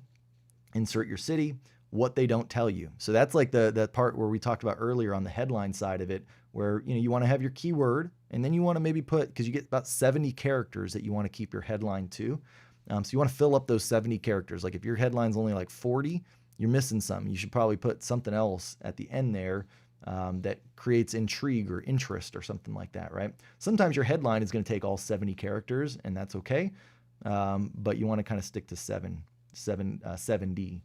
insert your city, what they don't tell you. So that's like the part where we talked about earlier on the headline side of it, where you want to have your keyword, and then you want to maybe put, because you get about 70 characters that you want to keep your headline to. So you want to fill up those 70 characters. Like if your headline's only like 40, you're missing some. You should probably put something else at the end there that creates intrigue or interest or something like that, right? Sometimes your headline is going to take all 70 characters, and that's okay. But you want to kind of stick to 7D.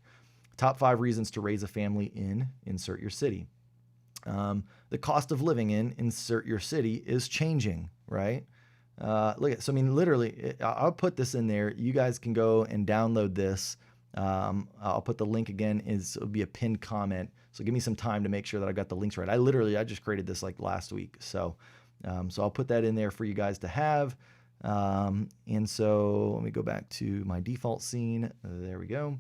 Top 5 reasons to raise a family in, insert your city. The cost of living in, insert your city, is changing, right? Look at, so I mean, literally, I'll put this in there. You guys can go and download this. I'll put the link again. It'll be a pinned comment. So give me some time to make sure that I got the links right. I just created this like last week. So I'll put that in there for you guys to have. And so let me go back to my default scene. There we go.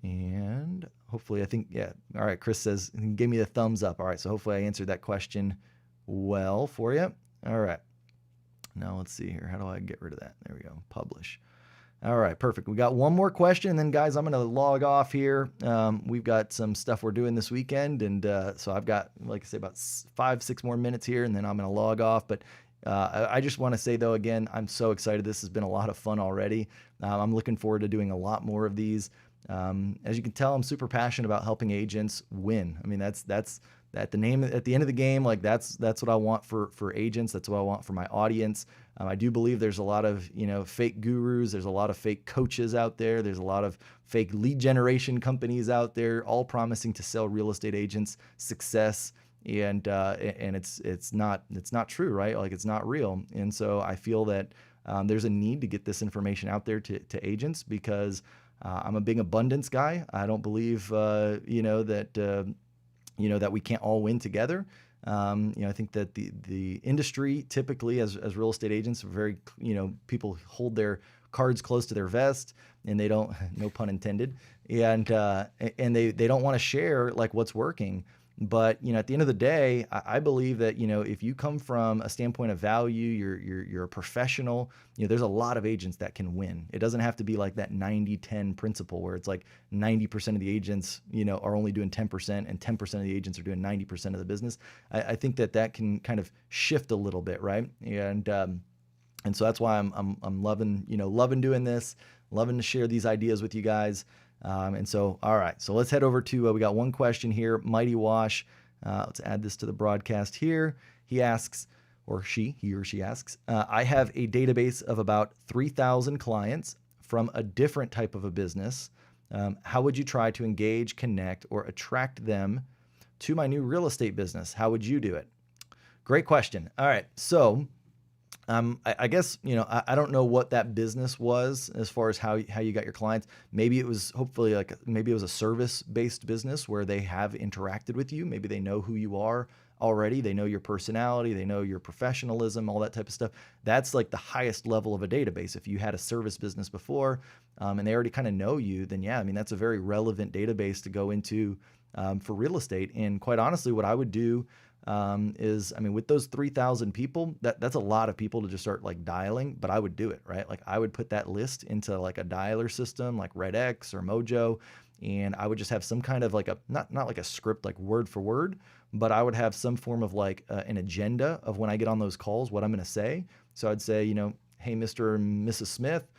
And hopefully, I think, yeah. All right. Chris says, give me the thumbs up. All right. So hopefully I answered that question well for you. All right. Now let's see here. How do I get rid of that? There we go. Publish. All right, perfect. We got one more question, and then guys, I'm going to log off here. We've got some stuff we're doing this weekend, and so I've got, like I say, about 5-6 more minutes here, and then I'm going to log off. But I just want to say, though, again, I'm so excited. This has been a lot of fun already. I'm looking forward to doing a lot more of these. As you can tell, I'm super passionate about helping agents win. I mean, that's at the end of the game. Like that's what I want for agents. That's what I want for my audience. I do believe there's a lot of fake gurus. There's a lot of fake coaches out there. There's a lot of fake lead generation companies out there, all promising to sell real estate agents success. And it's not true, right? Like it's not real. And so I feel that there's a need to get this information out there to agents, because I'm a big abundance guy. I don't believe that we can't all win together. I think that the industry typically, as real estate agents, are very, people hold their cards close to their vest, and they don't, no pun intended, and they don't want to share like what's working. But at the end of the day, I believe that if you come from a standpoint of value, you're a professional. There's a lot of agents that can win. It doesn't have to be like that 90-10 principle where it's like 90% of the agents are only doing 10%, and 10% of the agents are doing 90% of the business. I think that can kind of shift a little bit, right? And And so that's why I'm loving, loving doing this, loving to share these ideas with you guys. And so, all right, so let's head over to, we got one question here, Mighty Wash. Let's add this to the broadcast here. He asks, he or she asks, I have a database of about 3,000 clients from a different type of a business. How would you try to engage, connect, or attract them to my new real estate business? How would you do it? Great question. All right. So, I guess, I don't know what that business was as far as how you got your clients. Maybe it was hopefully maybe it was a service-based business where they have interacted with you. Maybe they know who you are already. They know your personality. They know your professionalism, all that type of stuff. That's like the highest level of a database. If you had a service business before, and they already kind of know you, then yeah, I mean, that's a very relevant database to go into for real estate. And quite honestly, what I would do is, I mean, with those 3,000 people, that's a lot of people to just start like dialing, but I would do it, right? Like I would put that list into like a dialer system like RedX or Mojo, and I would just have some kind of like not like a script, like word for word, but I would have some form of like an agenda of when I get on those calls, what I'm going to say. So I'd say, hey, Mr. and Mrs. Smith,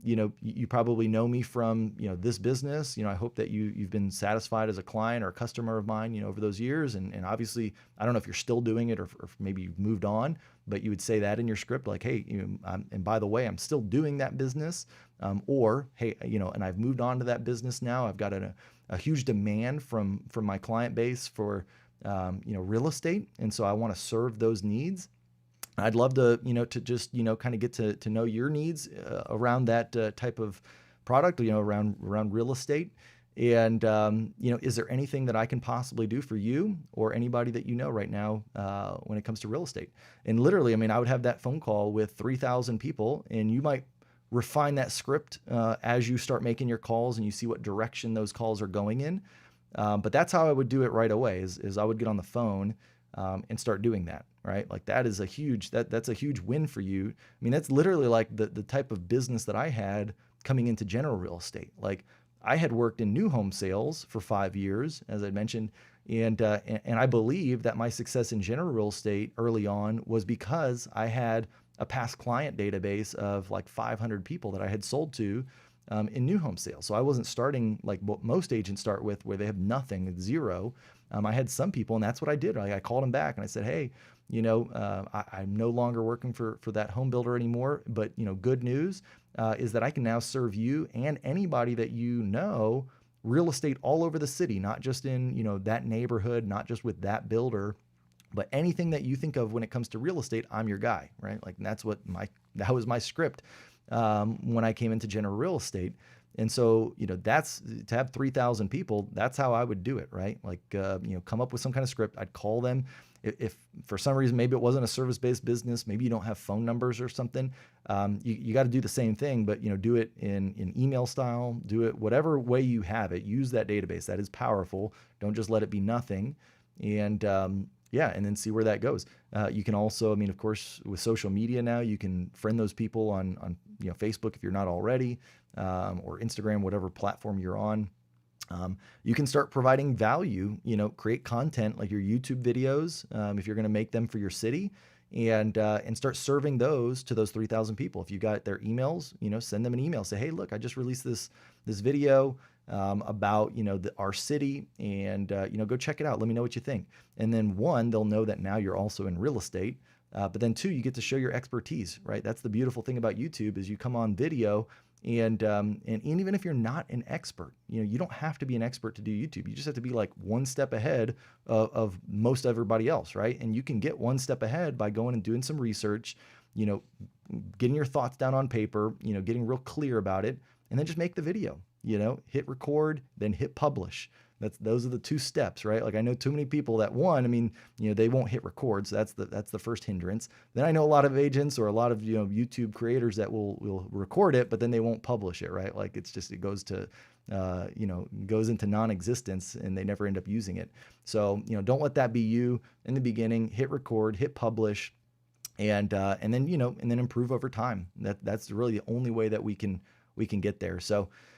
you probably know me from, this business. I hope that you've been satisfied as a client or a customer of mine, over those years. And obviously, I don't know if you're still doing it or maybe you've moved on, but you would say that in your script, like, hey, and by the way, I'm still doing that business. Or, hey, and I've moved on to that business now. I've got a huge demand from my client base for, real estate. And so I want to serve those needs. I'd love to, to just, kind of get to know your needs around that type of product, around real estate. And, is there anything that I can possibly do for you or anybody that right now when it comes to real estate? And literally, I mean, I would have that phone call with 3,000 people, and you might refine that script as you start making your calls and you see what direction those calls are going in. But that's how I would do it right away is I would get on the phone and start doing that, right? Like that is that's a huge win for you. I mean, that's literally like the type of business that I had coming into general real estate. Like I had worked in new home sales for 5 years, as I mentioned, and I believe that my success in general real estate early on was because I had a past client database of like 500 people that I had sold to in new home sales. So I wasn't starting like what most agents start with, where they have nothing, zero. I had some people, and that's what I did. I called them back and I said, hey, I'm no longer working for that home builder anymore. But, good news is that I can now serve you and anybody that real estate all over the city, not just in, that neighborhood, not just with that builder, but anything that you think of when it comes to real estate, I'm your guy, right? Like that was my script when I came into general real estate. And so, that's to have 3,000 people, that's how I would do it, right? Like, come up with some kind of script. I'd call them. If for some reason, maybe it wasn't a service-based business, maybe you don't have phone numbers or something, you got to do the same thing, but, do it in email style, do it whatever way you have it. Use that database. That is powerful. Don't just let it be nothing. And, and then see where that goes. You can also, I mean, of course, with social media now, you can friend those people on Facebook if you're not already, or Instagram, whatever platform you're on. You can start providing value, create content like your YouTube videos, if you're going to make them for your city, and start serving those to those 3,000 people. If you got their emails, send them an email. Say, hey, look, I just released this video about our city, and go check it out. Let me know what you think. And then one, they'll know that now you're also in real estate. But then two, you get to show your expertise, right? That's the beautiful thing about YouTube is you come on video. And even if you're not an expert, you don't have to be an expert to do YouTube. You just have to be like one step ahead of most everybody else, right? And you can get one step ahead by going and doing some research, getting your thoughts down on paper, getting real clear about it, and then just make the video. Hit record, then hit publish. Those are the two steps, right? Like I know too many people that they won't hit record. So that's the first hindrance. Then I know a lot of agents or a lot of, YouTube creators that will record it, but then they won't publish it, right? Like it goes to, goes into non-existence and they never end up using it. So, don't let that be you in the beginning. Hit record, hit publish, and then improve over time. That's really the only way that we can get there. So,